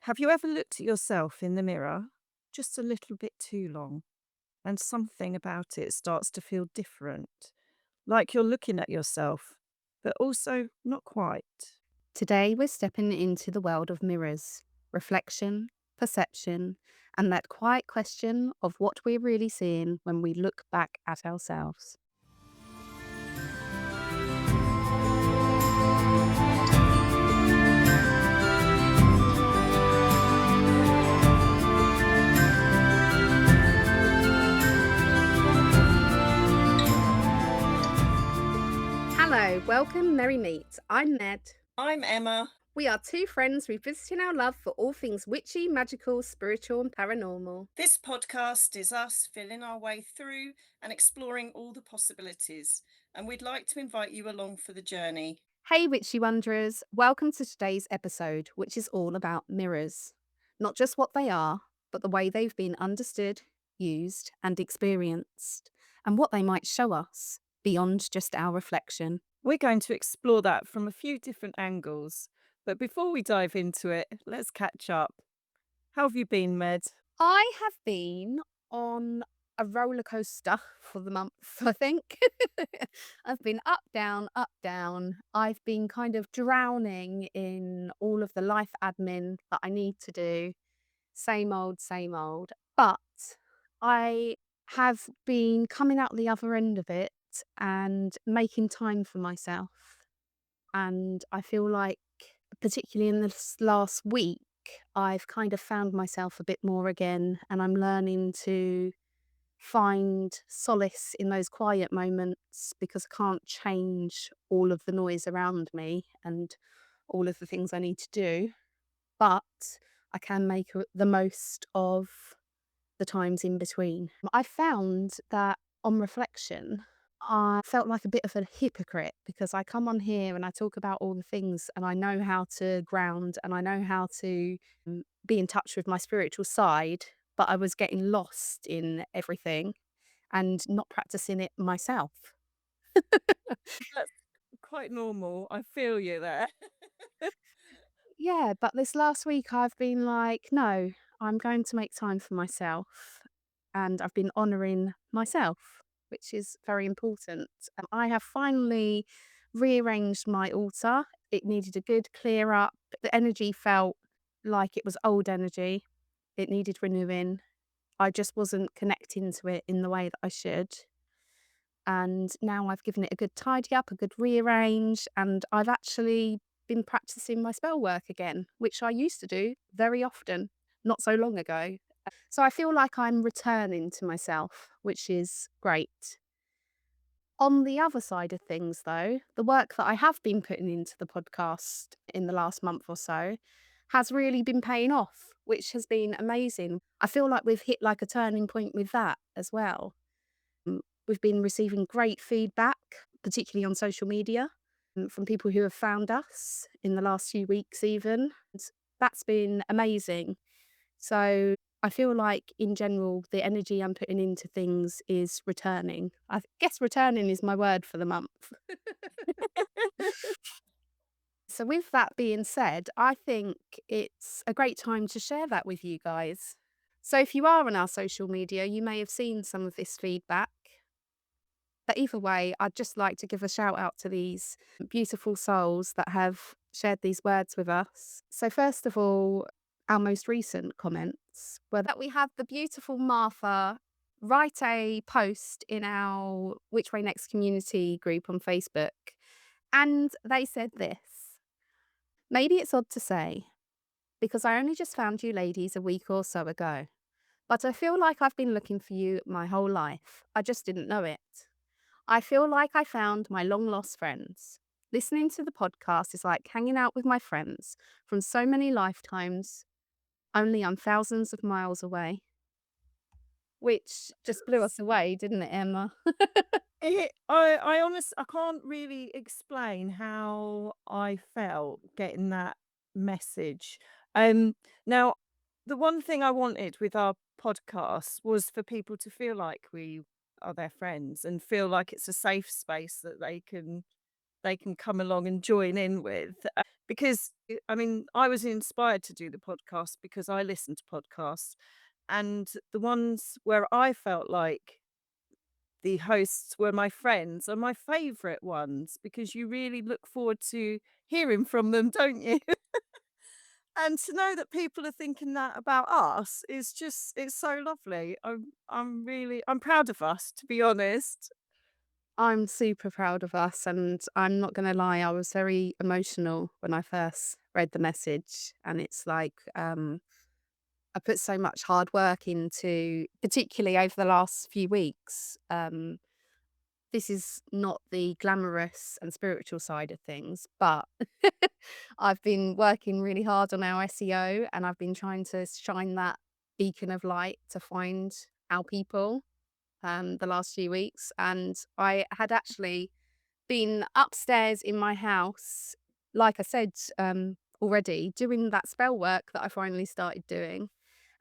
Have you ever looked at yourself in the mirror just a little bit too long and something about it starts to feel different? Like you're looking at yourself, but also not quite. Today, we're stepping into the world of mirrors, reflection, perception, and that quiet question of what we're really seeing when we look back at ourselves. Hello, welcome, Merry Meet. I'm Ned. I'm Emma. We are two friends revisiting our love for all things witchy, magical, spiritual, and paranormal. This podcast is us feeling our way through and exploring all the possibilities, and we'd like to invite you along for the journey. Hey, witchy wanderers, welcome to today's episode, which is all about mirrors. Not just what they are, but the way they've been understood, used, and experienced, and what they might show us beyond just our reflection. We're going to explore that from a few different angles, but before we dive into it, let's catch up. How have you been, Med? I have been on a roller coaster for the month, I think. I've been up, down, up, down. I've been kind of drowning in all of the life admin that I need to do. Same old, same old. But I have been coming out the other end of it and making time for myself. And I feel like, particularly in this last week, I've kind of found myself a bit more again, and I'm learning to find solace in those quiet moments because I can't change all of the noise around me and all of the things I need to do. But I can make the most of the times in between. I found that on reflection, I felt like a bit of a hypocrite because I come on here and I talk about all the things and I know how to ground and I know how to be in touch with my spiritual side, but I was getting lost in everything and not practicing it myself. That's quite normal. I feel you there. Yeah, but this last week I've been like, no, I'm going to make time for myself. And I've been honouring myself, which is very important. I have finally rearranged my altar. It needed a good clear up. The energy felt like it was old energy, it needed renewing. I just wasn't connecting to it in the way that I should. And now I've given it a good tidy up, a good rearrange, and I've actually been practicing my spell work again, which I used to do very often not so long ago. So I feel like I'm returning to myself, which is great. On the other side of things, though, the work that I have been putting into the podcast in the last month or so has really been paying off, which has been amazing. I feel like we've hit like a turning point with that as well. We've been receiving great feedback, particularly on social media, from people who have found us in the last few weeks, even. And that's been amazing. So I feel like, in general, the energy I'm putting into things is returning. I guess returning is my word for the month. So, with that being said, I think it's a great time to share that with you guys. So, if you are on our social media, you may have seen some of this feedback. But either way, I'd just like to give a shout out to these beautiful souls that have shared these words with us. So, first of all, our most recent comments were that we had the beautiful Martha write a post in our Which Way Next community group on Facebook. And they said this: maybe it's odd to say, because I only just found you ladies a week or so ago, but I feel like I've been looking for you my whole life. I just didn't know it. I feel like I found my long lost friends. Listening to the podcast is like hanging out with my friends from so many lifetimes, only I'm thousands of miles away. Which just blew us away, didn't it, Emma? I can't really explain how I felt getting that message. Now, the one thing I wanted with our podcast was for people to feel like we are their friends and feel like it's a safe space that they can come along and join in with. because I mean, I was inspired to do the podcast because I listen to podcasts, and the ones where I felt like the hosts were my friends are my favorite ones because you really look forward to hearing from them, don't you? And to know that people are thinking that about us is just it's so lovely. I'm proud of us, to be honest. I'm super proud of us, and I'm not gonna lie, I was very emotional when I first read the message, and it's like, I put so much hard work into particularly over the last few weeks. This is not the glamorous and spiritual side of things, but I've been working really hard on our SEO, and I've been trying to shine that beacon of light to find our people the last few weeks. And I had actually been upstairs in my house, like I said already, doing that spell work that I finally started doing.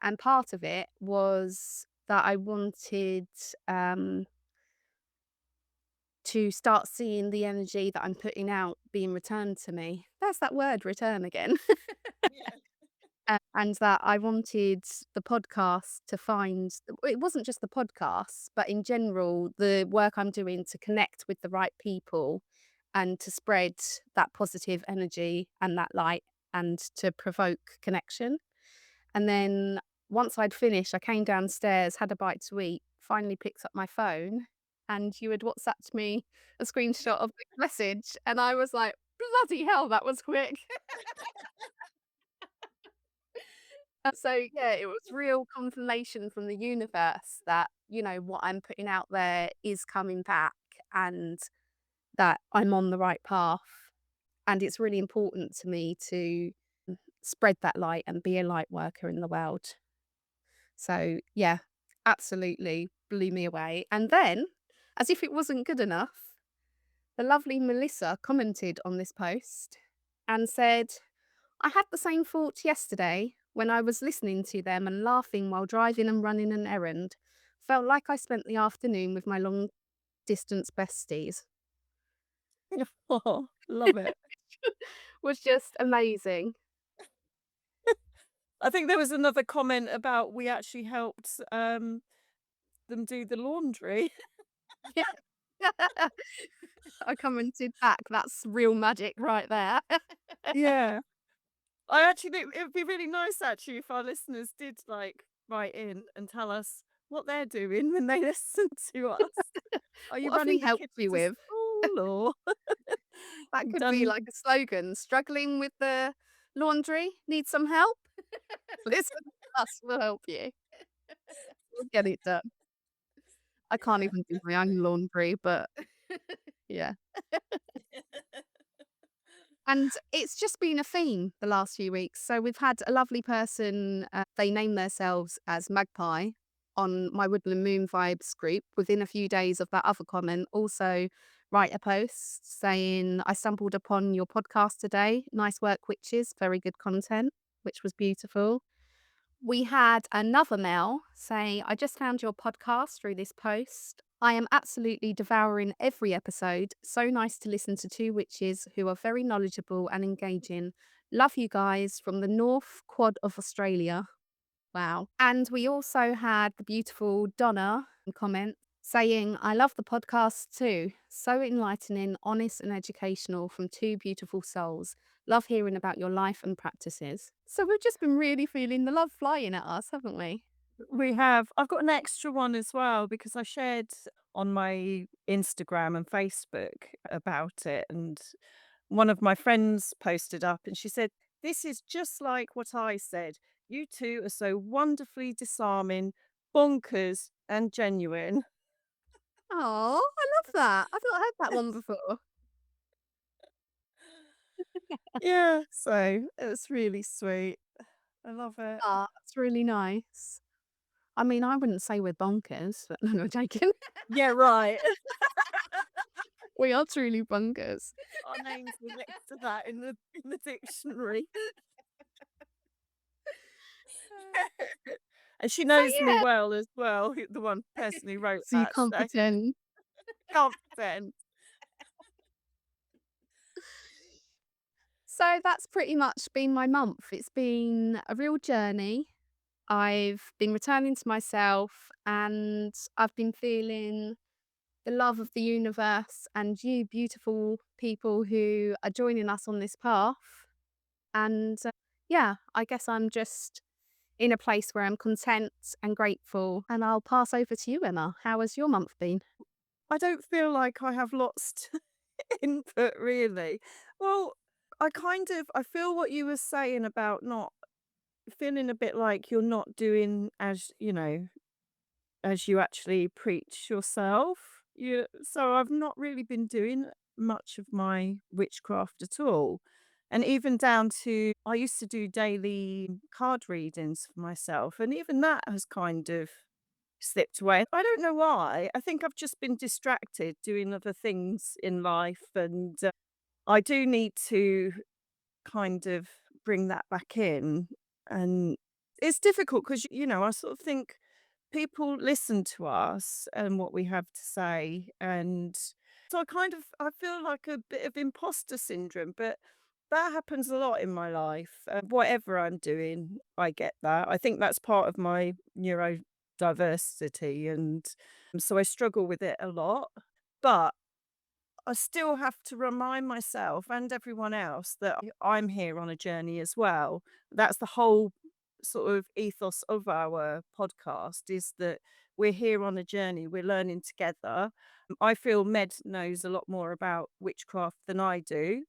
And part of it was that I wanted um, to start seeing the energy that I'm putting out being returned to me. That's that word, return again. Yeah. And that I wanted the podcast to find, it wasn't just the podcast, but in general, the work I'm doing to connect with the right people and to spread that positive energy and that light and to provoke connection. And then once I'd finished, I came downstairs, had a bite to eat, finally picked up my phone, and you had WhatsApped me a screenshot of the message. And I was like, bloody hell, that was quick. So, yeah, it was real confirmation from the universe that, what I'm putting out there is coming back and that I'm on the right path. And it's really important to me to spread that light and be a light worker in the world. So, yeah, absolutely blew me away. And then, as if it wasn't good enough, the lovely Melissa commented on this post and said, I had the same thought yesterday when I was listening to them and laughing while driving and running an errand. Felt like I spent the afternoon with my long distance besties. Oh, love it. Was just amazing. I think there was another comment about we actually helped, them do the laundry. Yeah. I commented back. That's real magic right there. Yeah. I actually think it would be really nice actually if our listeners did, like, write in and tell us what they're doing when they listen to us. Are you What have we running the helped kids you to with? school or That could be done like a slogan. Struggling with the laundry? Need some help? Listen to us, we'll help you. We'll get it done. I can't yeah. even do my own laundry, but yeah. And it's just been a theme the last few weeks. So we've had a lovely person, they name themselves as Magpie on my Woodland Moon Vibes group within a few days of that other comment. Also, write a post saying, I stumbled upon your podcast today. Nice work, witches. Very good content, which was beautiful. We had another mail say, I just found your podcast through this post. I am absolutely devouring every episode. So nice to listen to two witches who are very knowledgeable and engaging. Love you guys from the North Quad of Australia. Wow. And we also had the beautiful Donna comment saying, I love the podcast too. So enlightening, honest, and educational from two beautiful souls. Love hearing about your life and practices. So we've just been really feeling the love flying at us, haven't we? We have. I've got an extra one as well because I shared on my Instagram and Facebook about it, and one of my friends posted up and she said, "This is just like what I said. You two are so wonderfully disarming, bonkers, and genuine." Oh, I love that. I've not heard that one before. Yeah, so it was really sweet. I love it. Ah, that's really nice. I mean, I wouldn't say we're bonkers, but no, I'm joking. Yeah, right. We are truly bonkers. Our names were next to that in the dictionary. And she So knows me yeah, well as well, the one person who wrote so you that, can't so pretend. can't pretend. So that's pretty much been my month. It's been a real journey. I've been returning to myself and I've been feeling the love of the universe and you, beautiful people who are joining us on this path. And yeah, I guess I'm just in a place where I'm content and grateful. And I'll pass over to you, Emma. How has your month been? I don't feel like I have lots to input really. Well, I feel what you were saying about not feeling a bit like you're not doing as, as you actually preach yourself. So I've not really been doing much of my witchcraft at all. And even down to I used to do daily card readings for myself, and even that has kind of slipped away. I don't know why. I think I've just been distracted doing other things in life, and I do need to kind of bring that back in. And it's difficult because, I sort of think people listen to us and what we have to say. And so I feel like a bit of imposter syndrome, but that happens a lot in my life. Whatever I'm doing, I get that. I think that's part of my neurodiversity. And so I struggle with it a lot. But I still have to remind myself and everyone else that I'm here on a journey as well. That's the whole sort of ethos of our podcast, is that we're here on a journey, we're learning together. I feel Med knows a lot more about witchcraft than I do,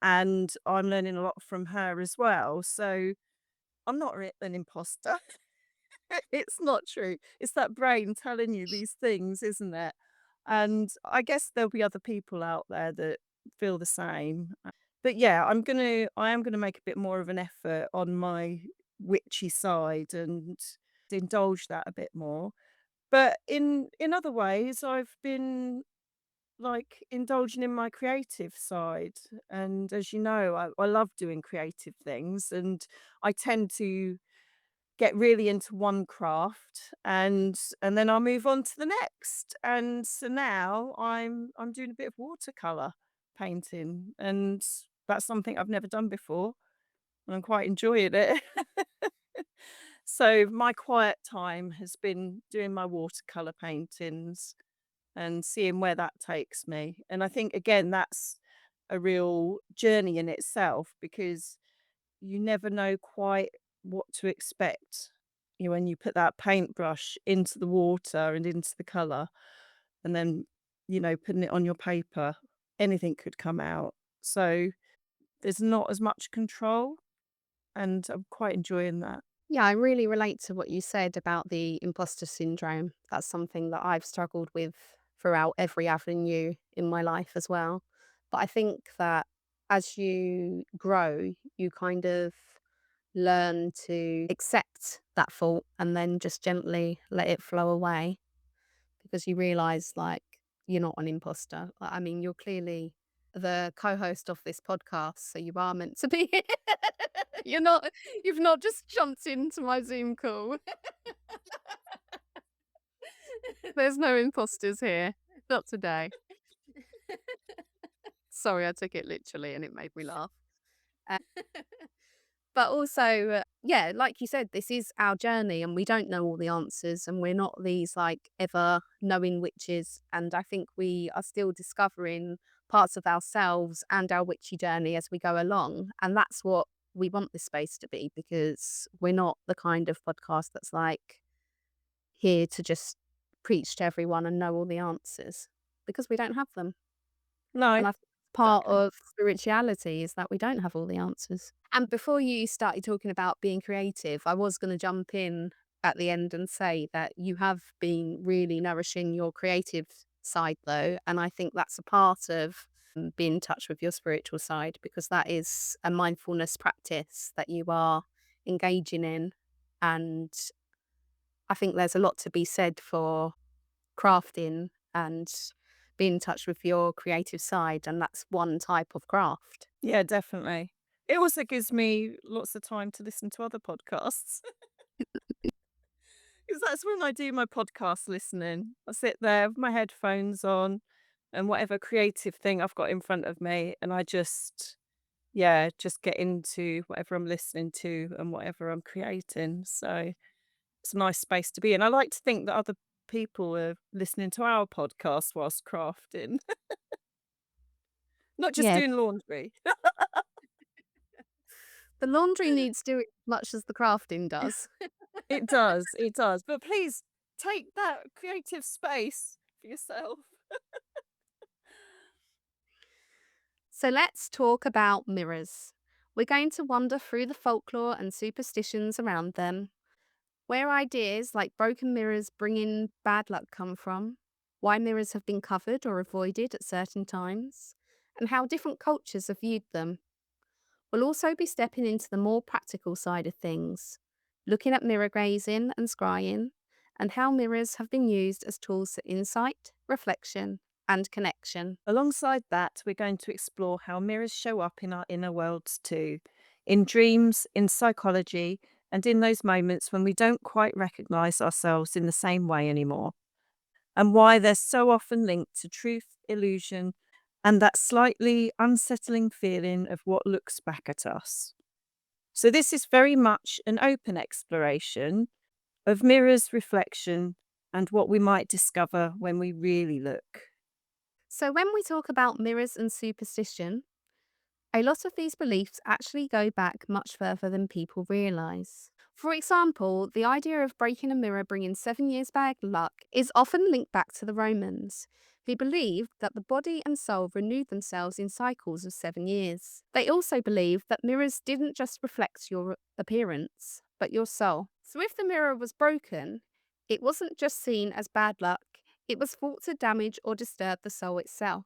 and I'm learning a lot from her as well. So I'm not an imposter. It's not true. It's that brain telling you these things, isn't it? And I guess there'll be other people out there that feel the same. But yeah, I am gonna make a bit more of an effort on my witchy side and indulge that a bit more. But in other ways, I've been like indulging in my creative side. And as you know, I love doing creative things, and I tend to get really into one craft, and then I'll move on to the next. And so now I'm doing a bit of watercolor painting, and that's something I've never done before, and I'm quite enjoying it. So my quiet time has been doing my watercolor paintings and seeing where that takes me. And I think again that's a real journey in itself, because you never know quite what to expect. When you put that paintbrush into the water and into the colour, and then, putting it on your paper, anything could come out. So there's not as much control, and I'm quite enjoying that. Yeah, I really relate to what you said about the imposter syndrome. That's something that I've struggled with throughout every avenue in my life as well. But I think that as you grow, you kind of learn to accept that fault and then just gently let it flow away because you realize like you're not an imposter. I mean, you're clearly the co-host of this podcast, so you are meant to be. You're not. You've not just jumped into my Zoom call. There's no imposters here. Not today. Sorry, I took it literally and it made me laugh. But also, yeah, like you said, this is our journey and we don't know all the answers and we're not these like ever knowing witches. And I think we are still discovering parts of ourselves and our witchy journey as we go along. And that's what we want this space to be because we're not the kind of podcast that's like here to just preach to everyone and know all the answers because we don't have them. No, And I think part exactly. of spirituality is that we don't have all the answers. And before you started talking about being creative, I was going to jump in at the end and say that you have been really nourishing your creative side, though. And I think that's a part of being in touch with your spiritual side because that is a mindfulness practice that you are engaging in. And I think there's a lot to be said for crafting and be in touch with your creative side, and that's one type of craft. Yeah, definitely. It also gives me lots of time to listen to other podcasts. 'Cause that's when I do my podcast listening. I sit there with my headphones on and whatever creative thing I've got in front of me, and I just yeah, just get into whatever I'm listening to and whatever I'm creating. So it's a nice space to be in. I like to think that other people are listening to our podcast whilst crafting, not just Yeah, doing laundry. the laundry needs doing as much as the crafting does. It does. But please take that creative space for yourself. So let's talk about mirrors. We're going to wander through the folklore and superstitions around them, where ideas like broken mirrors bring in bad luck come from, why mirrors have been covered or avoided at certain times, and how different cultures have viewed them. We'll also be stepping into the more practical side of things, looking at mirror gazing and scrying, and how mirrors have been used as tools for insight, reflection, and connection. Alongside that, we're going to explore how mirrors show up in our inner worlds too, in dreams, in psychology, and in those moments when we don't quite recognize ourselves in the same way anymore, and why they're so often linked to truth, illusion, and that slightly unsettling feeling of what looks back at us. So, this is very much an open exploration of mirrors, reflection, and what we might discover when we really look. So, when we talk about mirrors and superstition, a lot of these beliefs actually go back much further than people realise. For example, the idea of breaking a mirror bringing 7 years bad luck is often linked back to the Romans, who believed that the body and soul renewed themselves in cycles of 7 years. They also believed that mirrors didn't just reflect your appearance, but your soul. So if the mirror was broken, it wasn't just seen as bad luck, it was thought to damage or disturb the soul itself.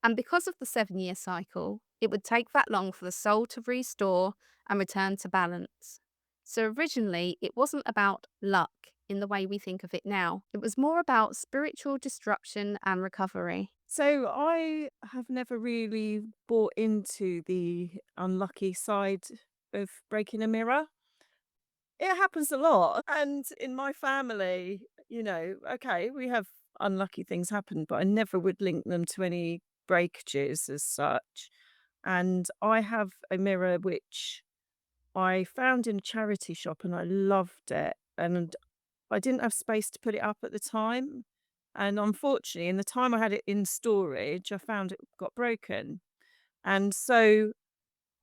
And because of the 7 year cycle, it would take that long for the soul to restore and return to balance. So originally, it wasn't about luck in the way we think of it now. It was more about spiritual disruption and recovery. So I have never really bought into the unlucky side of breaking a mirror. It happens a lot. And in my family, okay, we have unlucky things happen, but I never would link them to any breakages as such. And I have a mirror which I found in a charity shop and I loved it. And I didn't have space to put it up at the time. And unfortunately, in the time I had it in storage, I found it got broken. And so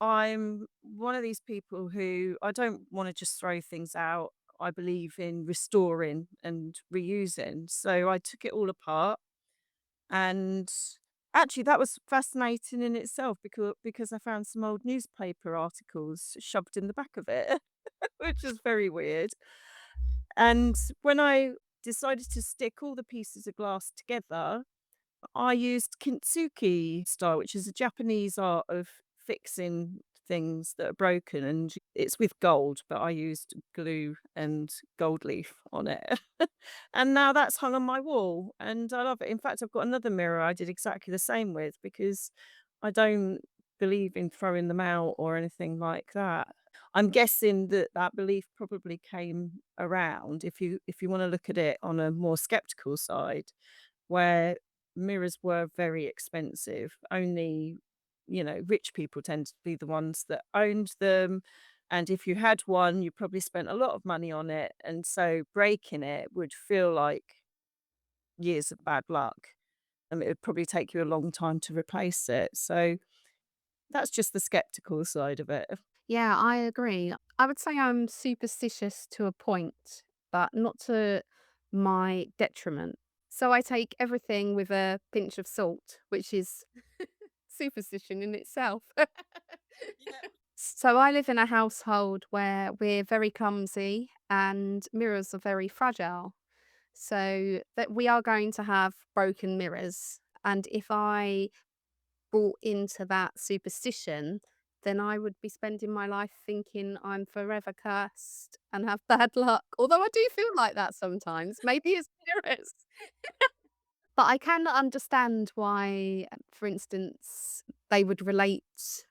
I'm one of these people who I don't want to just throw things out. I believe in restoring and reusing. So I took it all apart and actually that was fascinating in itself because I found some old newspaper articles shoved in the back of it, which is very weird. And when I decided to stick all the pieces of glass together, I used kintsugi style, which is a Japanese art of fixing things that are broken, and it's with gold, but I used glue and gold leaf on it. And now that's hung on my wall, and I love it. In fact, I've got another mirror I did exactly the same with because I don't believe in throwing them out or anything like that. I'm guessing that that belief probably came around if you want to look at it on a more skeptical side where mirrors were very expensive. Only, rich people tend to be the ones that owned them. And if you had one, you probably spent a lot of money on it. And so breaking it would feel like years of bad luck. And it would probably take you a long time to replace it. So that's just the skeptical side of it. Yeah, I agree. I would say I'm superstitious to a point, but not to my detriment. So I take everything with a pinch of salt, which is superstition in itself. So I live in a household where we're very clumsy and mirrors are very fragile. So that we are going to have broken mirrors. And if I bought into that superstition, then I would be spending my life thinking I'm forever cursed and have bad luck. Although I do feel like that sometimes. Maybe it's mirrors. But I can understand why, for instance, they would relate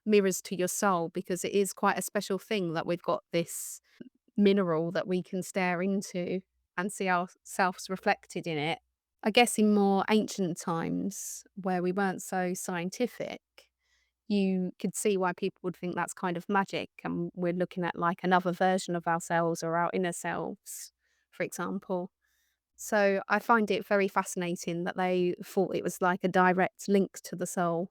mirrors to your soul because it is quite a special thing that we've got this mineral that we can stare into and see ourselves reflected in it. I guess in more ancient times where we weren't so scientific, you could see why people would think that's kind of magic, and we're looking at like another version of ourselves or our inner selves, for example. So I find it very fascinating that they thought it was like a direct link to the soul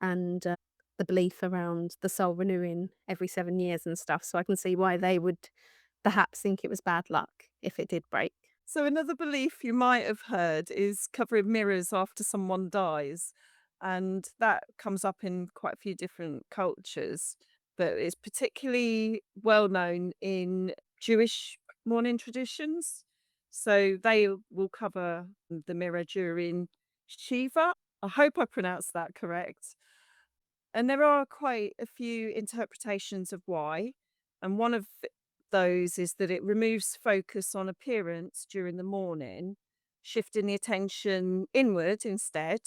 and the belief around the soul renewing every 7 years and stuff. So I can see why they would perhaps think it was bad luck if it did break. So another belief you might have heard is covering mirrors after someone dies, and that comes up in quite a few different cultures, but it's particularly well known in Jewish mourning traditions. So they will cover the mirror during Shiva. I hope I pronounced that correct. And there are quite a few interpretations of why. And one of those is that it removes focus on appearance during the morning, shifting the attention inward instead.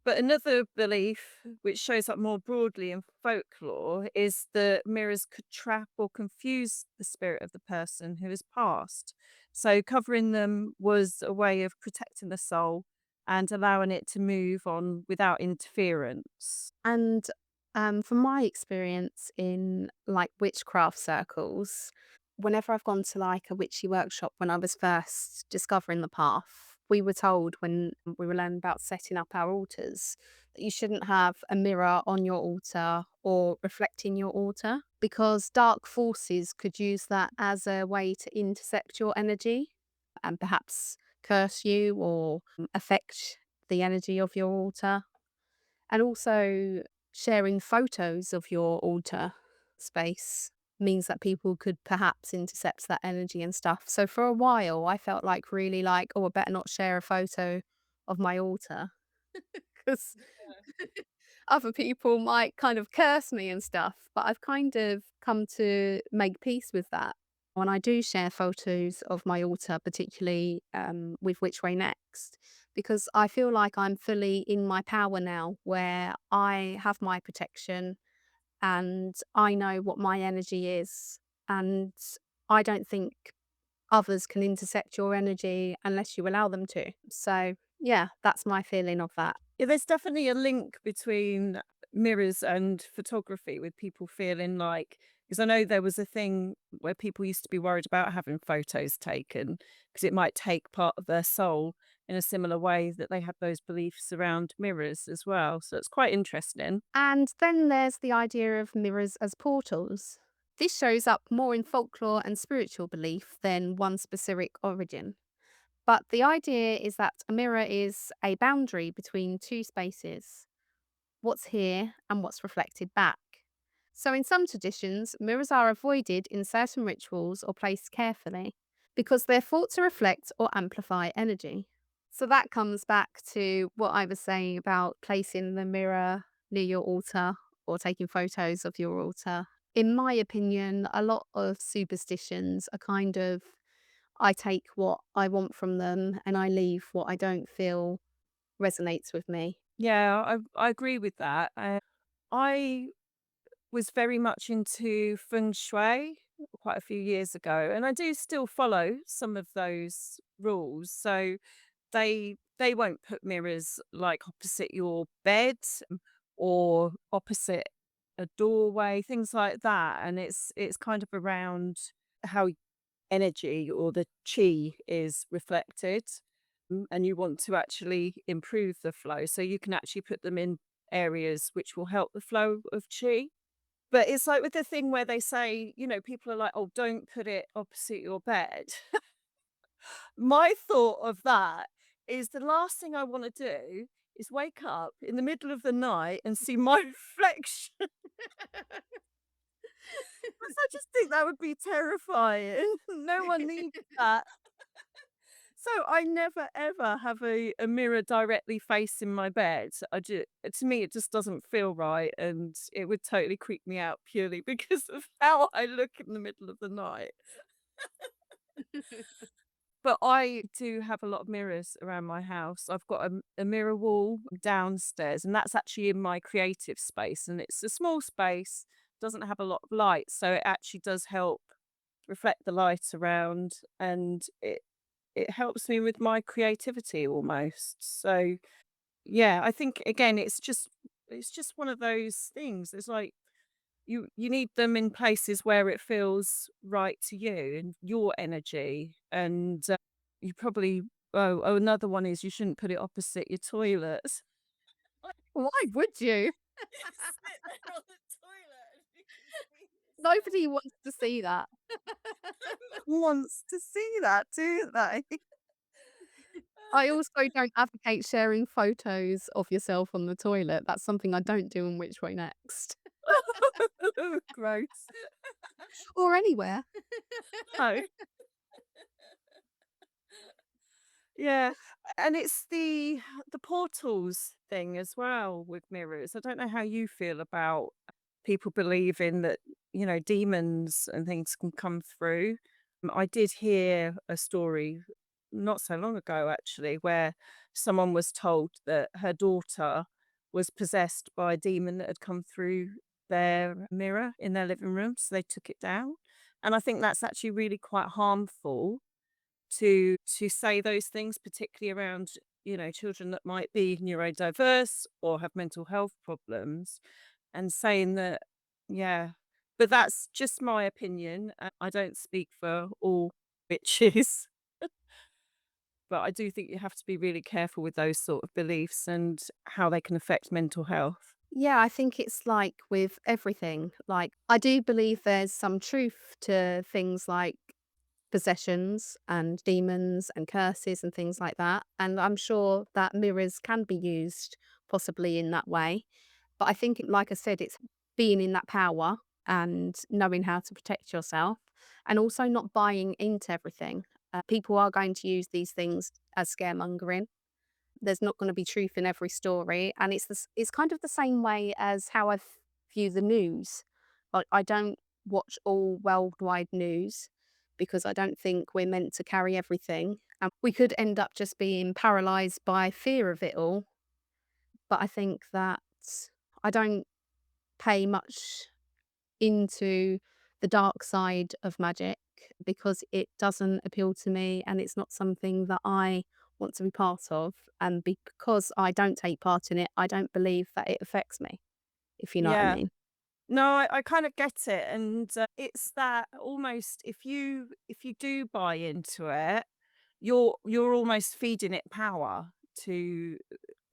But another belief, which shows up more broadly in folklore, is that mirrors could trap or confuse the spirit of the person who has passed. So covering them was a way of protecting the soul and allowing it to move on without interference. And from my experience in like witchcraft circles, whenever I've gone to like a witchy workshop when I was first discovering the path, we were told when we were learning about setting up our altars that you shouldn't have a mirror on your altar or reflecting your altar because dark forces could use that as a way to intercept your energy and perhaps curse you or affect the energy of your altar. And also, sharing photos of your altar space means that people could perhaps intercept that energy and stuff. So for a while, I felt like really like, oh, I better not share a photo of my altar because other people might kind of curse me and stuff. But I've kind of come to make peace with that. When I do share photos of my altar, particularly with Which Way Next, because I feel like I'm fully in my power now, where I have my protection and I know what my energy is. And I don't think others can intercept your energy unless you allow them to. So, yeah, that's my feeling of that. Yeah, there's definitely a link between mirrors and photography with people feeling like, because I know there was a thing where people used to be worried about having photos taken because it might take part of their soul in a similar way that they had those beliefs around mirrors as well. So it's quite interesting. And then there's the idea of mirrors as portals. This shows up more in folklore and spiritual belief than one specific origin. But the idea is that a mirror is a boundary between two spaces, what's here and what's reflected back. So, in some traditions, mirrors are avoided in certain rituals or placed carefully because they're thought to reflect or amplify energy. So, that comes back to what I was saying about placing the mirror near your altar or taking photos of your altar. In my opinion, a lot of superstitions are kind of I take what I want from them and I leave what I don't feel resonates with me. Yeah, I agree with that. I was very much into feng shui quite a few years ago, and I do still follow some of those rules. So they won't put mirrors like opposite your bed or opposite a doorway, things like that. And it's kind of around how energy or the chi is reflected. And you want to actually improve the flow. So you can actually put them in areas which will help the flow of chi. But it's like with the thing where they say, people are like, "Oh, don't put it opposite your bed." My thought of that is the last thing I wanna do is wake up in the middle of the night and see my reflection. 'Cause I just think that would be terrifying. No one needs that. So I never ever have a mirror directly facing my bed. To me, it just doesn't feel right, and it would totally creep me out purely because of how I look in the middle of the night. But I do have a lot of mirrors around my house. I've got a mirror wall downstairs, and that's actually in my creative space, and it's a small space, doesn't have a lot of light, so it actually does help reflect the light around, and it helps me with my creativity almost. So, yeah, I think again, it's just it's just one of those things. It's like you need them in places where it feels right to you and your energy. And you probably another one is you shouldn't put it opposite your toilet. Why would you? Sit there on the toilet and you can see yourself. Nobody wants to see that. Who wants to see that, do they? I also don't advocate sharing photos of yourself on the toilet. That's something I don't do on Which Way Next. Gross. Or anywhere. No. Yeah, and it's the portals thing as well with mirrors. I don't know how you feel about people believing that, demons and things can come through. I did hear a story not so long ago actually where someone was told that her daughter was possessed by a demon that had come through their mirror in their living room, so they took it down. And I think that's actually really quite harmful to say those things, particularly around, children that might be neurodiverse or have mental health problems, and saying that, yeah. But that's just my opinion. I don't speak for all witches, but I do think you have to be really careful with those sort of beliefs and how they can affect mental health. Yeah, I think it's like with everything. Like, I do believe there's some truth to things like possessions and demons and curses and things like that. And I'm sure that mirrors can be used possibly in that way. But I think, like I said, it's being in that power and knowing how to protect yourself and also not buying into everything. People are going to use these things as scaremongering. There's not going to be truth in every story, and it's kind of the same way as how view the news. Like, I don't watch all worldwide news because I don't think we're meant to carry everything, and we could end up just being paralyzed by fear of it all. But I think that I don't pay much into the dark side of magic because it doesn't appeal to me and it's not something that I want to be part of. And because I don't take part in it, I don't believe that it affects me, if you know what I Yeah. mean. No, I kind of get it, and it's that almost if you do buy into it, you're almost feeding it power to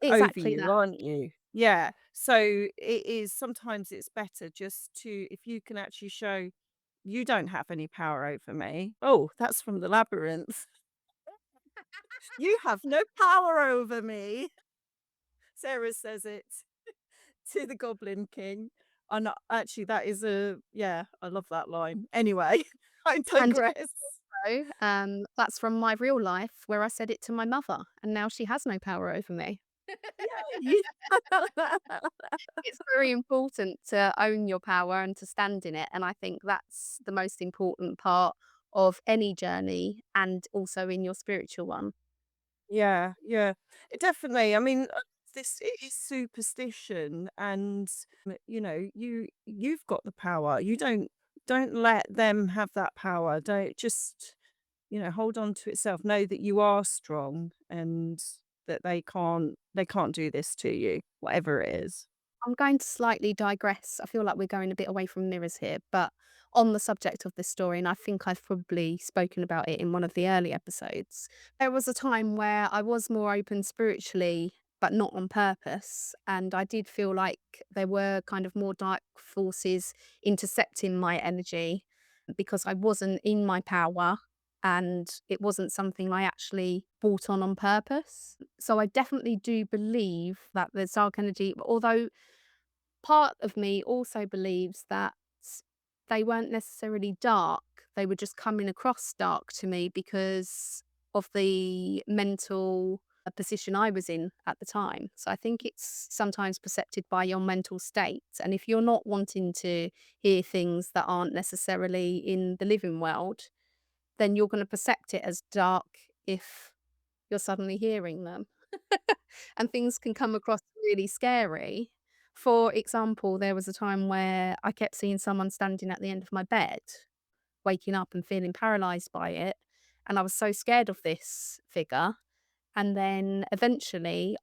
over Exactly you, that. aren't you? Yeah. So it is sometimes it's better just to if you can actually show you don't have any power over me. Oh, that's from the labyrinth. You have no power over me. Sarah says it to the Goblin King. And actually, that is yeah, I love that line. Anyway, I And digress. also, that's from my real life where I said it to my mother and now she has no power over me. Yay. It's very important to own your power and to stand in it, and I think that's the most important part of any journey and also in your spiritual one. Yeah, yeah. Definitely. I mean, this it is superstition and you've got the power. You don't let them have that power. Don't just, hold on to itself. Know that you are strong and that they can't do this to you, whatever it is. I'm going to slightly digress. I feel like we're going a bit away from mirrors here, but on the subject of this story, and I think I've probably spoken about it in one of the early episodes, there was a time where I was more open spiritually, but not on purpose. And I did feel like there were kind of more dark forces intercepting my energy because I wasn't in my power and it wasn't something I actually brought on purpose. So I definitely do believe that there's dark energy, although part of me also believes that they weren't necessarily dark. They were just coming across dark to me because of the mental position I was in at the time. So I think it's sometimes percepted by your mental state. And if you're not wanting to hear things that aren't necessarily in the living world, then you're going to percept it as dark if you're suddenly hearing them. And things can come across really scary. For example, there was a time where I kept seeing someone standing at the end of my bed, waking up and feeling paralyzed by it. And I was so scared of this figure. And then eventually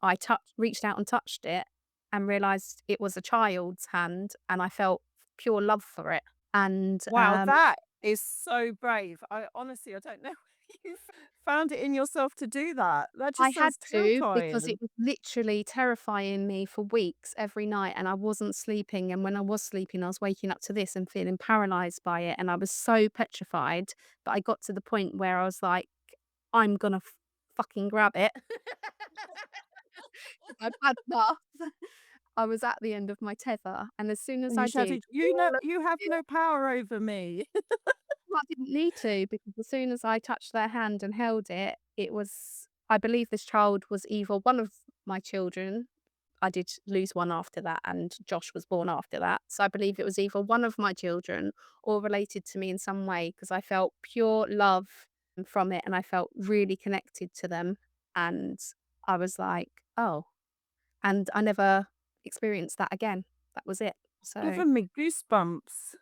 reached out and touched it. and realized it was a child's hand, and I felt pure love for it. And Wow, that is so brave. I honestly, I don't know where you found it in yourself to do that. That I just had sounds to, because it terrifying. was literally terrifying me for weeks every night, and I wasn't sleeping, and when I was sleeping, I was waking up to this and feeling paralyzed by it, and I was so petrified. But I got to the point where I was like, "I'm gonna fucking grab it." I'd had enough. I was at the end of my tether, and as soon as And you I did, shouted, "You know, all of you have it, no power over me." well, I didn't need to, because as soon as I touched their hand and held it, it was, I believe this child was either one of my children. I did lose one after that, and Josh was born after that. So I believe it was either one of my children or related to me in some way, because I felt pure love from it, and I felt really connected to them. And I was like, oh, and I never experienced that again. That was it. So, Giving me goosebumps.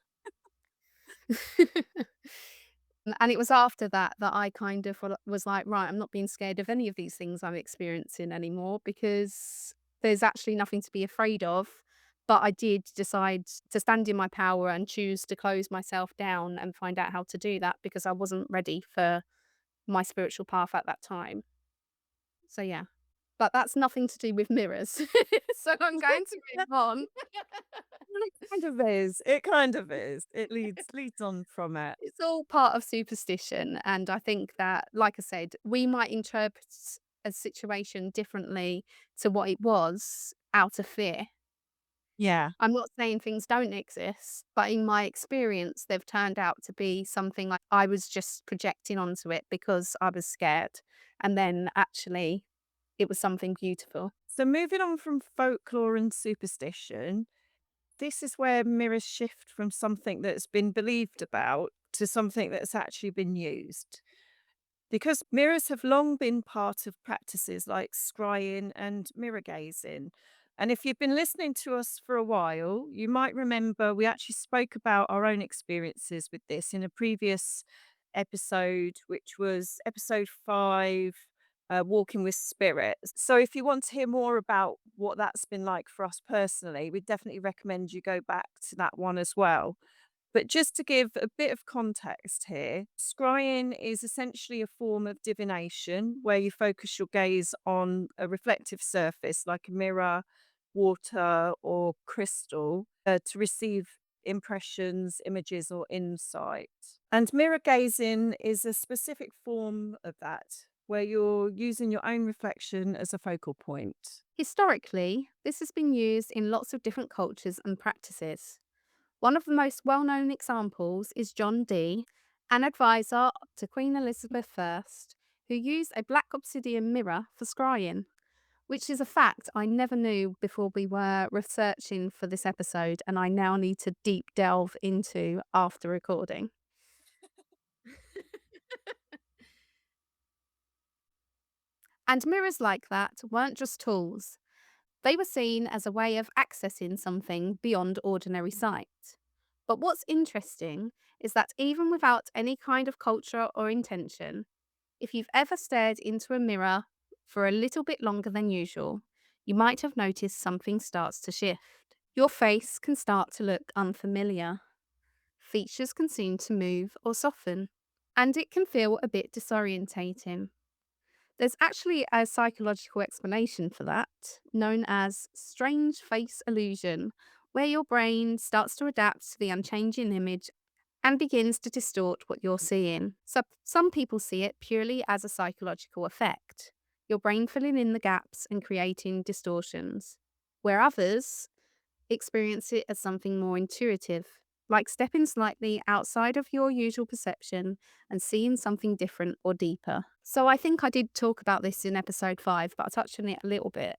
and it was after that that I kind of was like, right, I'm not being scared of any of these things I'm experiencing anymore, because there's actually nothing to be afraid of. But I did decide to stand in my power and choose to close myself down and find out how to do that, because I wasn't ready for my spiritual path at that time. So, yeah. But that's nothing to do with mirrors. So I'm going to move on. Well, it kind of is. It kind of is. It leads on from it. It's all part of superstition, and I think that, like I said, we might interpret a situation differently to what it was out of fear. Yeah. I'm not saying things don't exist, but in my experience, they've turned out to be something like I was just projecting onto it because I was scared, and then actually it was something beautiful. So moving on from folklore and superstition, this is where mirrors shift from something that's been believed about to something that's actually been used. Because mirrors have long been part of practices like scrying and mirror gazing. And if you've been listening to us for a while, you might remember we actually spoke about our own experiences with this in a previous episode, which was episode 5, Walking with Spirit. So if you want to hear more about what that's been like for us personally, we definitely recommend you go back to that one as well. But just to give a bit of context here, scrying is essentially a form of divination where you focus your gaze on a reflective surface like a mirror, water, or crystal to receive impressions, images, or insight. And mirror gazing is a specific form of that where you're using your own reflection as a focal point. Historically, this has been used in lots of different cultures and practices. One of the most well known examples is John Dee, an advisor to Queen Elizabeth I, who used a black obsidian mirror for scrying, which is a fact I never knew before we were researching for this episode, and I now need to deep delve into after recording. And mirrors like that weren't just tools, they were seen as a way of accessing something beyond ordinary sight. But what's interesting is that even without any kind of culture or intention, if you've ever stared into a mirror for a little bit longer than usual, you might have noticed something starts to shift. Your face can start to look unfamiliar. Features can seem to move or soften, and it can feel a bit disorientating. There's actually a psychological explanation for that, known as strange face illusion, where your brain starts to adapt to the unchanging image and begins to distort what you're seeing. So some people see it purely as a psychological effect, your brain filling in the gaps and creating distortions, where others experience it as something more intuitive, like stepping slightly outside of your usual perception and seeing something different or deeper. So I think I did talk about this in episode 5, but I touched on it a little bit.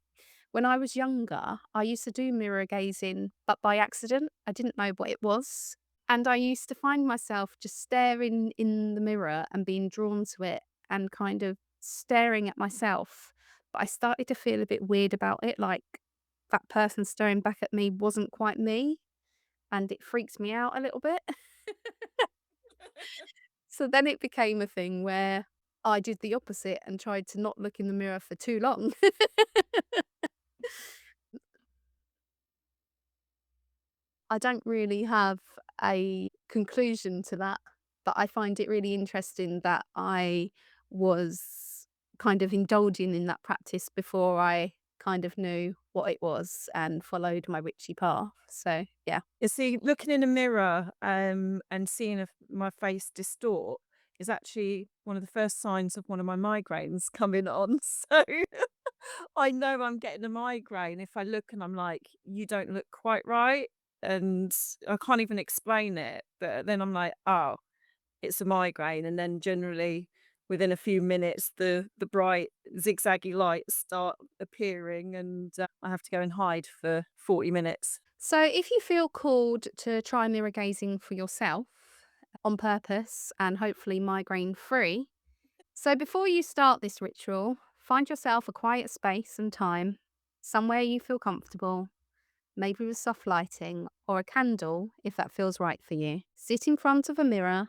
When I was younger, I used to do mirror gazing, but by accident. I didn't know what it was. And I used to find myself just staring in the mirror and being drawn to it and kind of staring at myself. But I started to feel a bit weird about it, like that person staring back at me wasn't quite me, and it freaked me out a little bit. So then it became a thing where I did the opposite and tried to not look in the mirror for too long. I don't really have a conclusion to that, but I find it really interesting that I was kind of indulging in that practice before I kind of knew what it was and followed my witchy path. So, yeah. You see, looking in a mirror, and seeing my face distort is actually one of the first signs of one of my migraines coming on. So I know I'm getting a migraine if I look and I'm like, "You don't look quite right," and I can't even explain it. But then I'm like, "Oh, it's a migraine," and then generally within a few minutes, the bright zigzaggy lights start appearing, and I have to go and hide for 40 minutes. So, if you feel called to try mirror gazing for yourself on purpose and hopefully migraine free, so before you start this ritual, find yourself a quiet space and time, somewhere you feel comfortable, maybe with soft lighting or a candle if that feels right for you. Sit in front of a mirror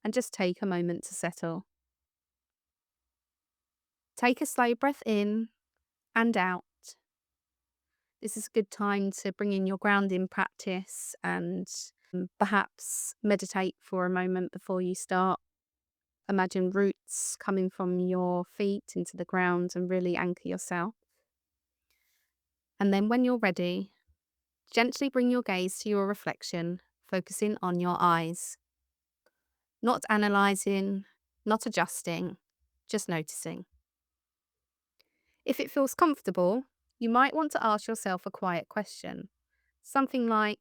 and just take a moment to settle. Take a slow breath in and out. This is a good time to bring in your grounding practice and perhaps meditate for a moment before you start. Imagine roots coming from your feet into the ground and really anchor yourself. And then when you're ready, gently bring your gaze to your reflection, focusing on your eyes. Not analyzing, not adjusting, just noticing. If it feels comfortable, you might want to ask yourself a quiet question. Something like,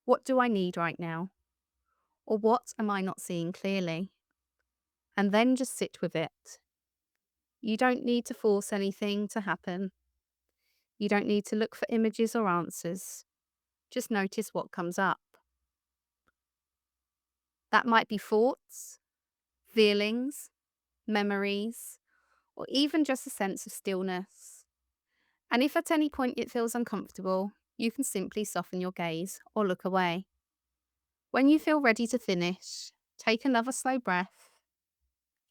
what do I need right now? Or what am I not seeing clearly? And then just sit with it. You don't need to force anything to happen. You don't need to look for images or answers. Just notice what comes up. That might be thoughts, feelings, memories, or even just a sense of stillness. And if at any point it feels uncomfortable, you can simply soften your gaze or look away. When you feel ready to finish, take another slow breath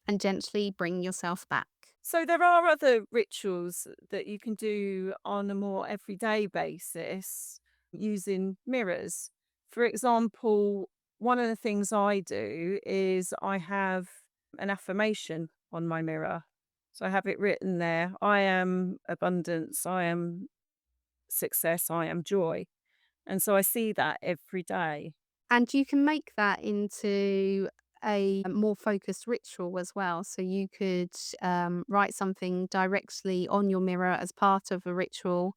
and gently bring yourself back. So there are other rituals that you can do on a more everyday basis using mirrors. For example, one of the things I do is I have an affirmation on my mirror. So I have it written there: I am abundance, I am success, I am joy. And so I see that every day. And you can make that into a more focused ritual as well. So you could write something directly on your mirror as part of a ritual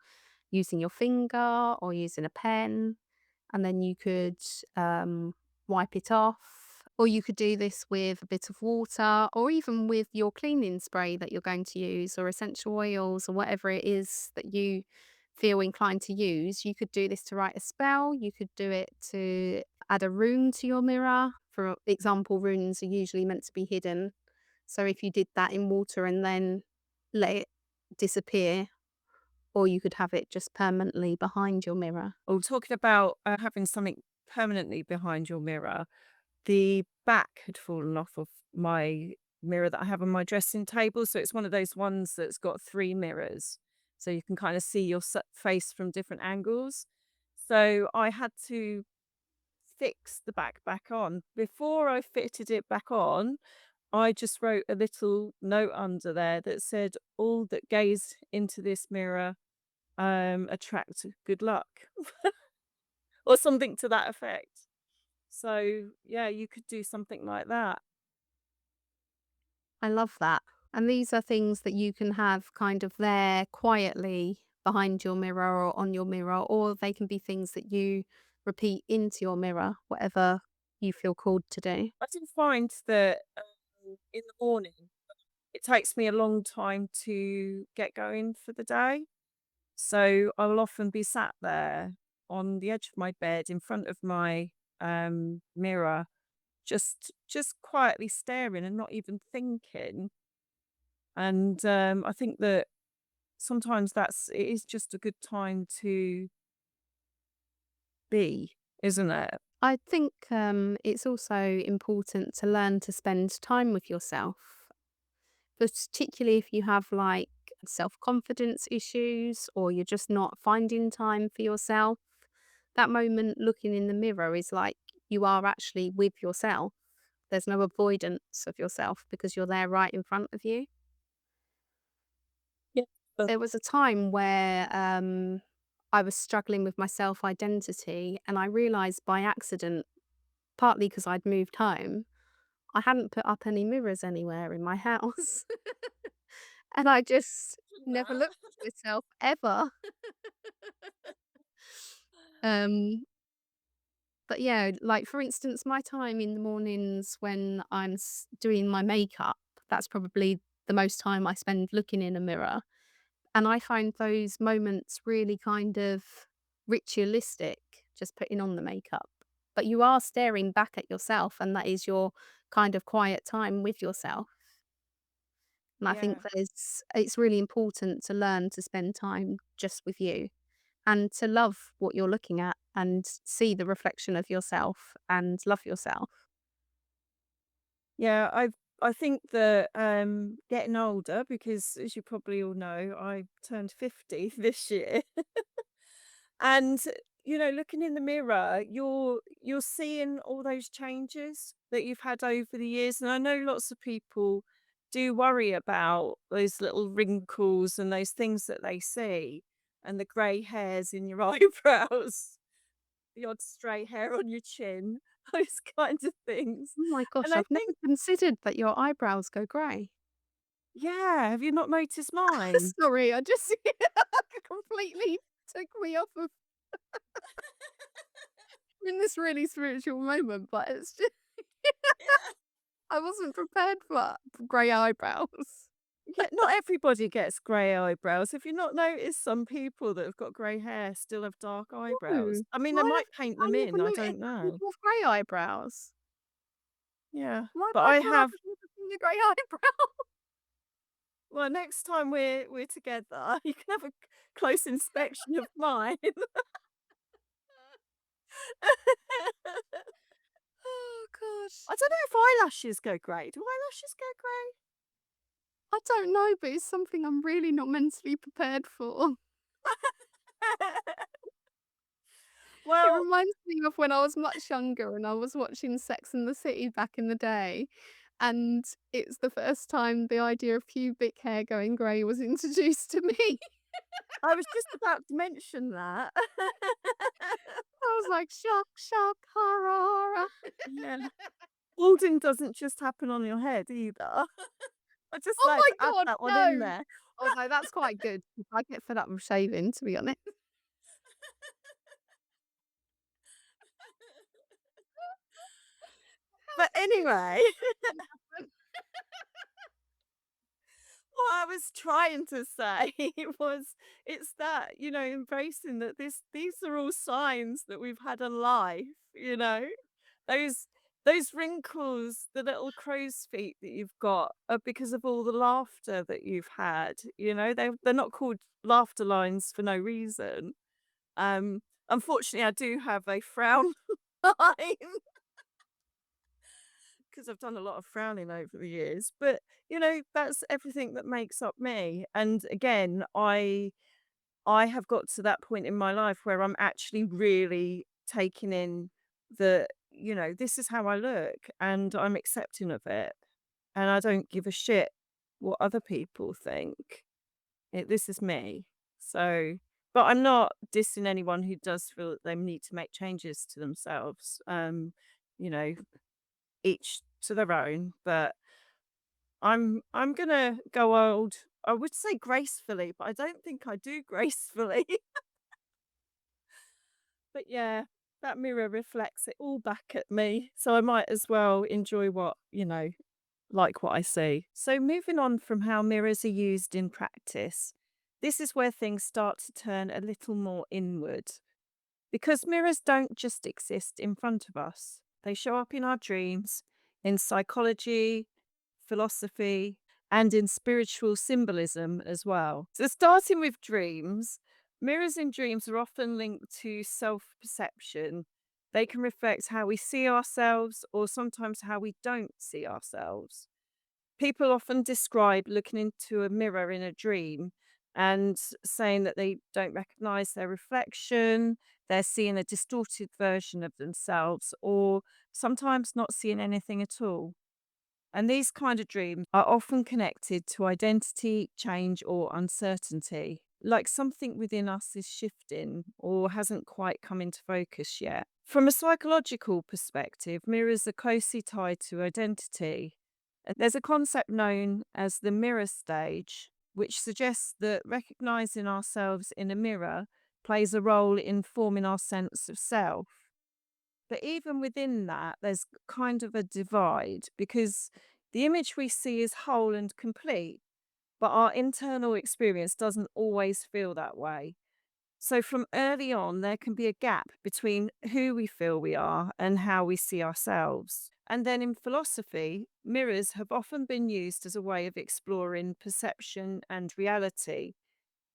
using your finger or using a pen. And then you could wipe it off. Or you could do this with a bit of water or even with your cleaning spray that you're going to use or essential oils or whatever it is that you feel inclined to use. You could do this to write a spell. You could do it to add a rune to your mirror. For example, runes are usually meant to be hidden. So if you did that in water and then let it disappear, or you could have it just permanently behind your mirror. Oh, talking about having something permanently behind your mirror, the back had fallen off of my mirror that I have on my dressing table. So it's one of those ones that's got three mirrors. So you can kind of see your face from different angles. So I had to fix the back on. Before I fitted it back on, I just wrote a little note under there that said, "All that gaze into this mirror attract good luck," or something to that effect. So yeah, you could do something like that. I love that. And these are things that you can have kind of there quietly behind your mirror or on your mirror, or they can be things that you repeat into your mirror, whatever you feel called to do. I do find that in the morning, it takes me a long time to get going for the day. So I will often be sat there on the edge of my bed in front of my mirror, just quietly staring and not even thinking. And I think that sometimes it is just a good time to be, isn't it? I think it's also important to learn to spend time with yourself, particularly if you have like self confidence issues or you're just not finding time for yourself. That moment looking in the mirror is like you are actually with yourself. There's no avoidance of yourself because you're there right in front of you. Yeah. Uh, There was a time where I was struggling with my self identity, and I realized by accident, partly because I'd moved home, I hadn't put up any mirrors anywhere in my house. And I just never looked at myself ever. Um, but yeah, like for instance, my time in the mornings when doing my makeup, that's probably the most time I spend looking in a mirror. And I find those moments really kind of ritualistic, just putting on the makeup. But you are staring back at yourself, and that is your kind of quiet time with yourself. And I think yeah. it's really important to learn to spend time just with you and to love what you're looking at and see the reflection of yourself and love yourself. Yeah, I think that, getting older because as you probably all know, I turned 50 this year. And, looking in the mirror, you're seeing all those changes that you've had over the years, and I know lots of people do worry about those little wrinkles and those things that they see, and the grey hairs in your eyebrows, the odd stray hair on your chin, those kinds of things. Oh my And gosh, I I've never think, considered that your eyebrows go grey. yeah, have you not noticed mine? Sorry, I just completely took me off of in this really spiritual moment, but it's just I wasn't prepared for grey eyebrows. Yeah, not everybody gets grey eyebrows. Have you not noticed some people that have got grey hair still have dark eyebrows? No, I mean, they I might have paint I them in, never I noticed don't that know. people have grey eyebrows. Yeah, Why but do I I feel like have. I've never seen a grey eyebrow? Well, next time we're together, you can have a close inspection of mine. Oh gosh. I don't know if eyelashes go grey. Do eyelashes go I don't know, but it's something I'm really not mentally prepared for. grey? It Well, reminds me of when I was much younger and I was watching Sex and the City back in the day, and it's the first time the idea of pubic hair going grey was introduced to me. I was just about to mention that. I was like, "Shock, shock, horror, horror." Yeah. Balding doesn't just happen on your head either. I just Oh like my to add god, that one in no! there. Oh no, that's quite good. I get fed up with shaving, to be honest. How But did you anyway, make that happen? what I was trying to say was it's that, embracing that these are all signs that we've had a life, you know? Those those wrinkles, the little crow's feet that you've got are because of all the laughter that you've had, They're not called laughter lines for no reason. Unfortunately, I do have a frown line. 'Cause I've done a lot of frowning over the years, but, that's everything that makes up me, and again, I have got to that point in my life where I'm actually really taking in this is how I look, and I'm accepting of it, and I don't give a shit what other people think. This is me. So but I'm not dissing anyone who does feel that they need to make changes to themselves, you know each to their own, but I'm gonna go old. I would say gracefully, but I don't think I do gracefully. But yeah, that mirror reflects it all back at me, so I might as well enjoy like what I see. So moving on from how mirrors are used in practice, this is where things start to turn a little more inward. Because mirrors don't just exist in front of us, they show up in our dreams, in psychology, philosophy, and in spiritual symbolism as well. So, starting with dreams, mirrors in dreams are often linked to self perception. They can reflect how we see ourselves or sometimes how we don't see ourselves. People often describe looking into a mirror in a dream and saying that they don't recognize their reflection. They're seeing a distorted version of themselves or sometimes not seeing anything at all. And these kind of dreams are often connected to identity, change, or uncertainty, like something within us is shifting or hasn't quite come into focus yet. From a psychological perspective, mirrors are closely tied to identity. There's a concept known as the mirror stage, which suggests that recognizing ourselves in a mirror plays a role in forming our sense of self. But even within that, there's kind of a divide because the image we see is whole and complete, but our internal experience doesn't always feel that way. So, from early on, there can be a gap between who we feel we are and how we see ourselves. And then in philosophy, mirrors have often been used as a way of exploring perception and reality.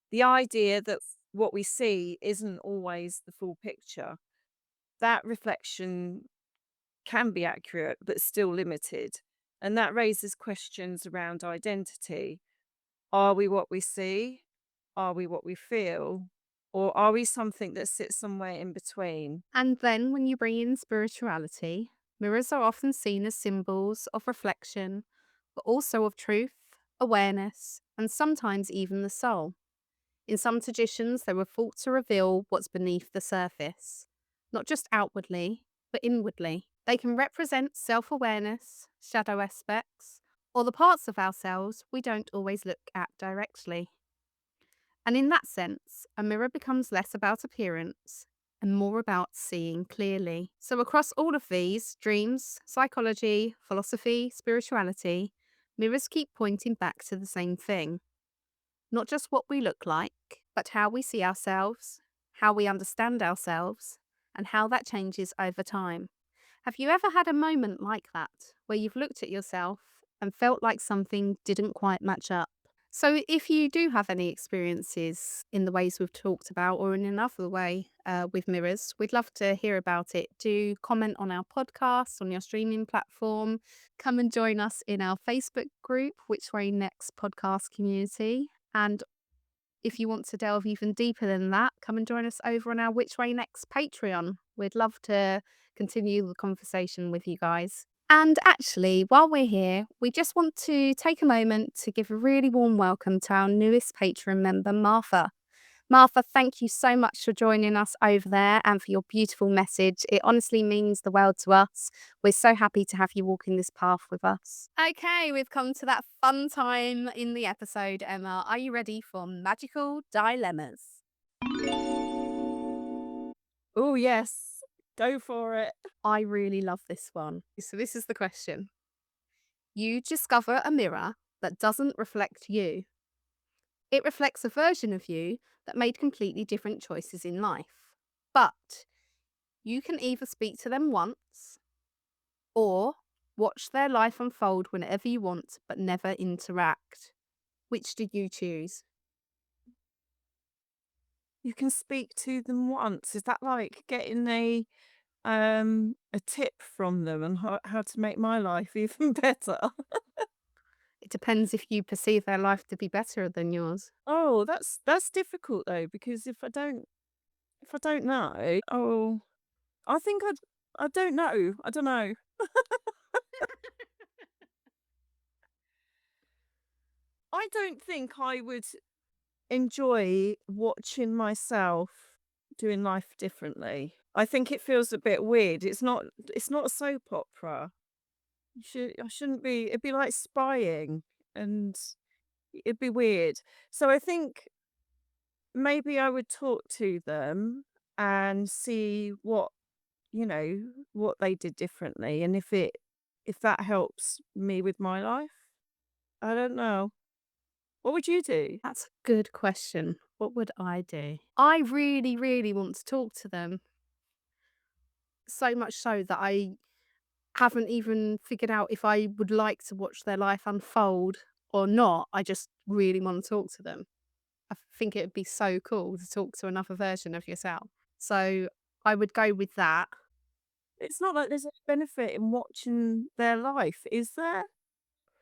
The idea that what we see isn't always the full picture. That reflection can be accurate, but still limited. And that raises questions around identity. Are we what we see? Are we what we feel? Or are we something that sits somewhere in between? And then when you bring in spirituality, mirrors are often seen as symbols of reflection, but also of truth, awareness, and sometimes even the soul. In some traditions, they were thought to reveal what's beneath the surface, not just outwardly, but inwardly. They can represent self awareness, shadow aspects, or the parts of ourselves we don't always look at directly. And in that sense, a mirror becomes less about appearance and more about seeing clearly. So, across all of these dreams, psychology, philosophy, spirituality, mirrors keep pointing back to the same thing, not just what we look like, but how we see ourselves, how we understand ourselves, and how that changes over time. Have you ever had a moment like that where you've looked at yourself and felt like something didn't quite match up? So, if you do have any experiences in the ways we've talked about or in another way with mirrors, we'd love to hear about it. Do comment on our podcast, on your streaming platform. Come and join us in our Facebook group, Which Way Next Podcast Community. And if you want to delve even deeper than that, come and join us over on our Which Way Next Patreon. We'd love to continue the conversation with you guys. And actually, while we're here, we just want to take a moment to give a really warm welcome to our newest patron member, Martha. Martha, thank you so much for joining us over there and for your beautiful message. It honestly means the world to us. We're so happy to have you walking this path with us. Okay, we've come to that fun time in the episode, Emma. Are you ready for magical dilemmas? Oh, yes, go for it. I really love this one. So, this is the question. You discover a mirror that doesn't reflect you. It reflects a version of you that made completely different choices in life. But you can either speak to them once or watch their life unfold whenever you want, but never interact. Which did you choose? You can speak to them once. Is that like getting a tip from them on how to make my life even better? It depends if you perceive their life to be better than yours. Oh, that's difficult though, because if I don't know, oh, I think I don't know. I don't know. I don't think I would enjoy watching myself doing life differently. I think it feels a bit weird. It's not a soap opera. I shouldn't be it'd be like spying and it'd be weird. So I think maybe I would talk to them and see what they did differently and if that helps me with my life. I don't know. What would you do? That's a good question. What would I do? I really, really want to talk to them. So much so that I haven't even figured out if I would like to watch their life unfold or not. I just really want to talk to them. I think it would be so cool to talk to another version of yourself. So I would go with that. It's not like there's a benefit in watching their life, is there?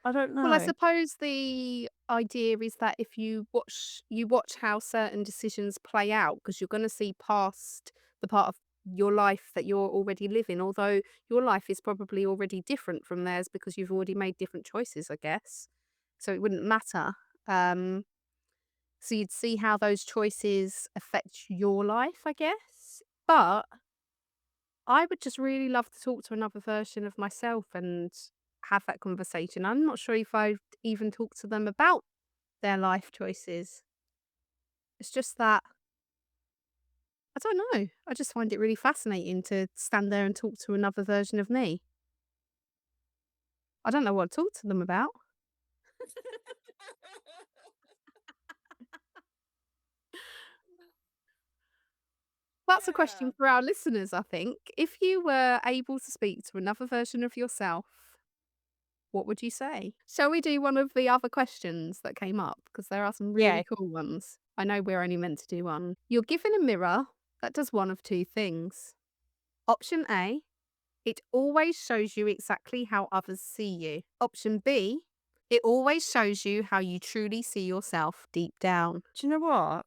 I don't Well, I know. suppose the idea is that if you watch how certain decisions play out, because you're gonna see past the part of your life that you're already living, although your life is probably already different from theirs because you've already made different choices, I guess. So it wouldn't matter. Um, so you'd see how those choices affect your life, I guess. But I would just really love to talk to another version of myself and have that conversation. I'm not sure if I'd even talk to them about their life choices. It's just that I don't know. I just find it really fascinating to stand there and talk to another version of me. I don't know what to talk to them about. That's a Yeah. question for our listeners, I think. If you were able to speak to another version of yourself, what would you say? Shall we do one of the other questions that came up? Because there are some really Yeah. cool ones. I know we're only meant to do one. You're given a mirror that does one of two things. Option A, it always shows you exactly how others see you. Option B, it always shows you how you truly see yourself deep down. Do you know what?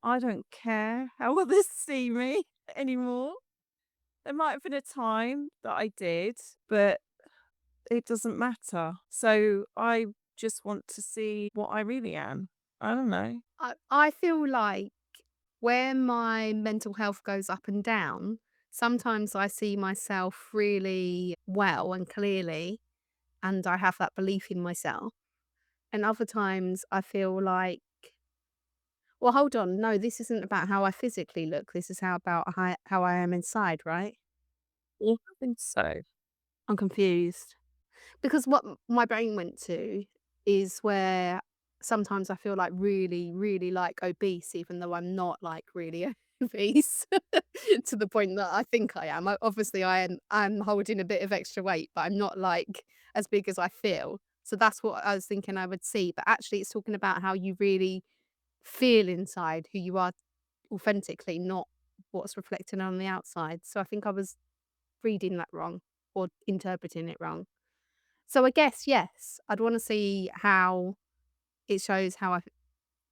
I don't care how others see me anymore. There might have been a time that I did, but it doesn't matter. So I just want to see what I really am. I don't know. I feel like where my mental health goes up and down, sometimes I see myself really well and clearly, and I have that belief in myself. And other times I feel like, well, hold on, no, this isn't about how I physically look. This is how I am inside, right? Yeah, I think so. I'm confused. Because what my brain went to is where sometimes I feel like really, really like obese, even though I'm not like really obese to the point that I think I am. Obviously, I'm holding a bit of extra weight, but I'm not like as big as I feel. So that's what I was thinking I would see. But actually, it's talking about how you really feel inside, who you are authentically, not what's reflected on the outside. So I think I was reading that wrong or interpreting it wrong. So I guess, yes, I'd wanna see how it shows how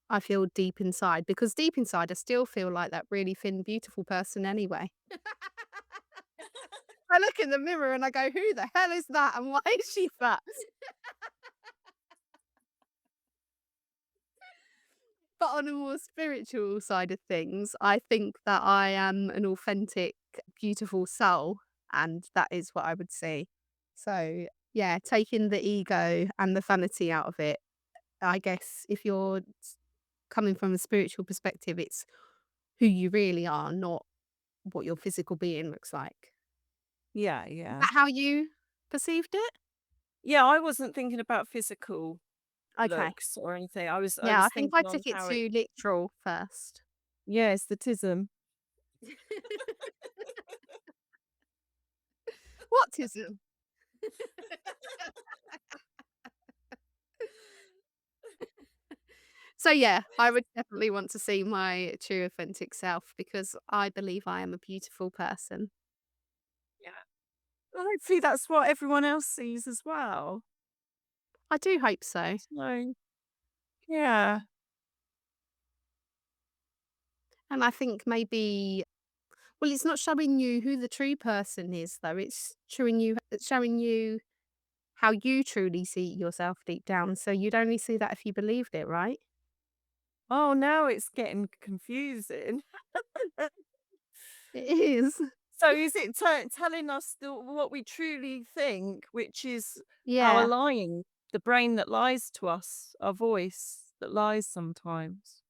I feel deep inside, because deep inside, I still feel like that really thin, beautiful person anyway. I look in the mirror and I go, "Who the hell is that, and why is she fat?" But on a more spiritual side of things, I think that I am an authentic, beautiful soul, and that is what I would say. So, yeah, taking the ego and the vanity out of it, I guess if you're coming from a spiritual perspective, it's who you really are, not what your physical being looks like. Yeah, Is yeah. that how you perceived it? Yeah, I wasn't thinking about physical Okay. looks or anything. I Yeah, was I think I thinking on took it how it too literal first. yeah, aesthetism. Whatism? So, yeah, I would definitely want to see my true authentic self because I believe I am a beautiful person. Yeah. Well, hopefully that's what everyone else sees as well. I do hope so. So, yeah. And I think maybe, well, it's not showing you who the true person is, though. It's showing you how you truly see yourself deep down. So you'd only see that if you believed it, right? Oh, now it's getting confusing. It is. So is it telling us what we truly think, which is our Yeah. lying, the brain that lies to us, our voice that lies sometimes?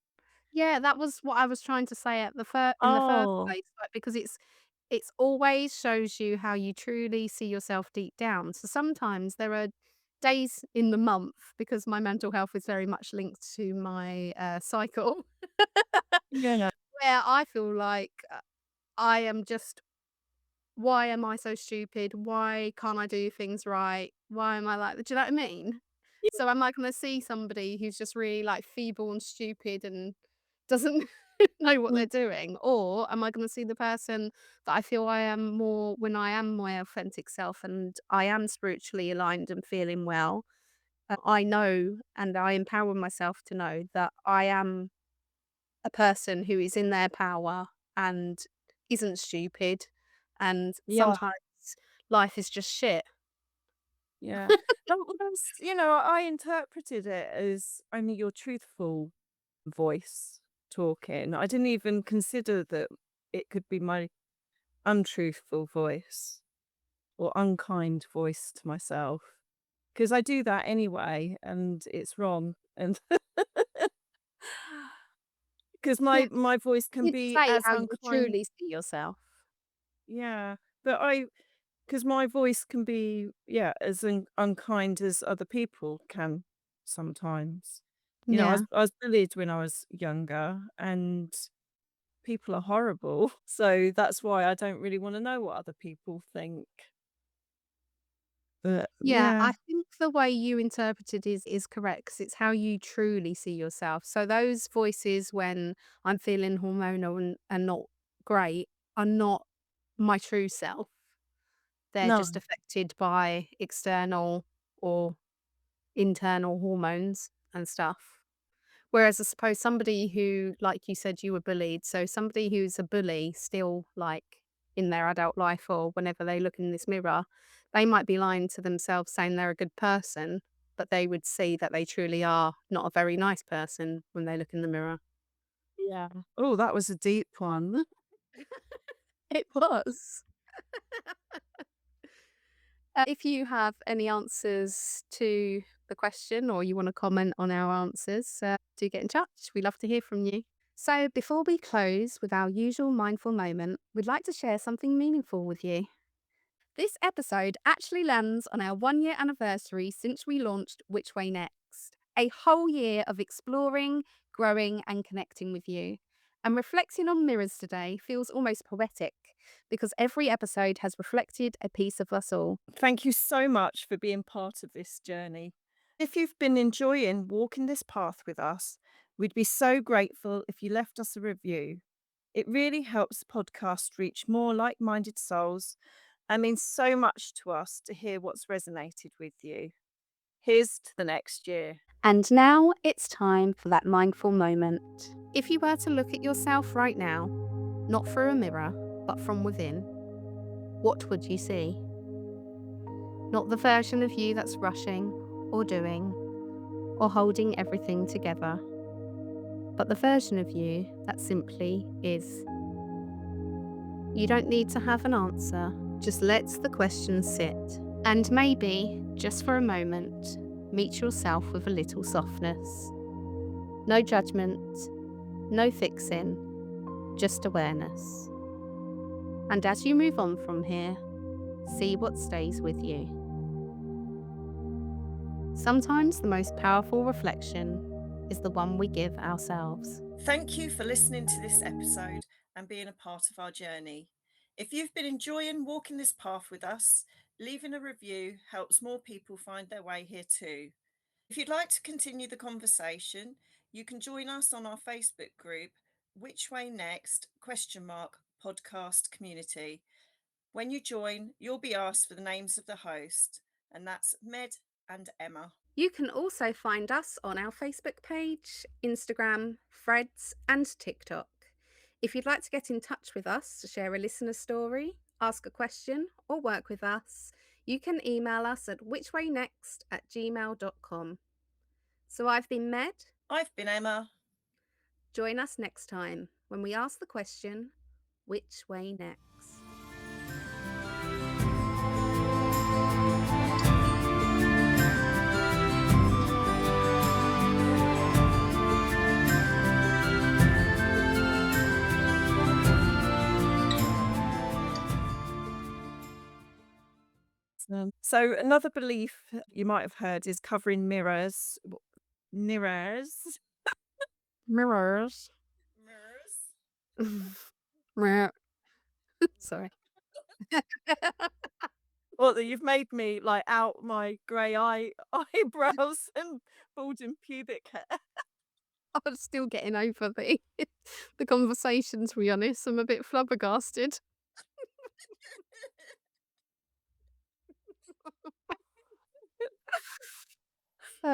Yeah, that was what I was trying to say at in the first Oh, place, like, because it's always shows you how you truly see yourself deep down. So sometimes there are days in the month, because my mental health is very much linked to my cycle, yeah. where I feel like I am just, why am I so stupid? Why can't I do things right? Why am I like, do you know what I mean? So am I gonna see somebody who's just really like feeble and stupid and doesn't know what they're Mm, doing? Or am I gonna see the person that I feel I am more when I am my authentic self and I am spiritually aligned and feeling well? I know and I empower myself to know that I am a person who is in their power and isn't stupid, and yeah, sometimes life is just shit. yeah. No, well, that's I interpreted it as only your truthful voice talking. I didn't even consider that it could be my untruthful voice or unkind voice to myself, because I do that anyway, and it's wrong, and because Yeah, my voice can you be say as how you unkind. truly see yourself. Yeah, but I because my voice can be, yeah, as unkind as other people can sometimes. Yeah. I was bullied when I was younger, and people are horrible, so that's why I don't really wanna know what other people think. But Yeah, yeah, I think the way you interpret it is correct 'cause it's how you truly see yourself. So those voices when I'm feeling hormonal and not great are not my true self. They're no, just affected by external or internal hormones and stuff. Whereas I suppose somebody who, like you said, you were bullied, so somebody who's a bully still, like, in their adult life or whenever they look in this mirror, they might be lying to themselves saying they're a good person, but they would see that they truly are not a very nice person when they look in the mirror. yeah. Oh, that was a deep one. It was. If you have any answers to the question or you want to comment on our answers, do get in touch. We love to hear from you. So, before we close with our usual mindful moment, we'd like to share something meaningful with you. This episode actually lands on our 1 year anniversary since we launched Which Way Next. A whole year of exploring, growing, and connecting with you. And reflecting on mirrors today feels almost poetic because every episode has reflected a piece of us all. Thank you so much for being part of this journey. If you've been enjoying walking this path with us, we'd be so grateful if you left us a review. It really helps the podcast reach more like minded souls and means so much to us to hear what's resonated with you. Here's to the next year. And now it's time for that mindful moment. If you were to look at yourself right now, not through a mirror, but from within, what would you see? Not the version of you that's rushing or doing or holding everything together, but the version of you that simply is. You don't need to have an answer, just let the question sit. And maybe, just for a moment, meet yourself with a little softness. No judgment, no fixing, just awareness. And as you move on from here, see what stays with you. Sometimes the most powerful reflection is the one we give ourselves. Thank you for listening to this episode and being a part of our journey. If you've been enjoying walking this path with us, leaving a review helps more people find their way here too. If you'd like to continue the conversation, you can join us on our Facebook group, Which Way Next? Podcast community. When you join, you'll be asked for the names of the host, and that's Med and Emma. You can also find us on our Facebook page, Instagram, Threads, and TikTok. If you'd like to get in touch with us to share a listener story, ask a question, or work with us, you can email us at whichwaynext@gmail.com. So I've been Med. I've been Emma. Join us next time when we ask the question, which way next? So another belief you might have heard is covering mirrors. Mirrors. Mirrors. Mirrors. Mirror. Sorry. Well, you've made me like out my grey eyebrows and bald and pubic hair. I'm still getting over the conversation, to be honest. I'm a bit flabbergasted.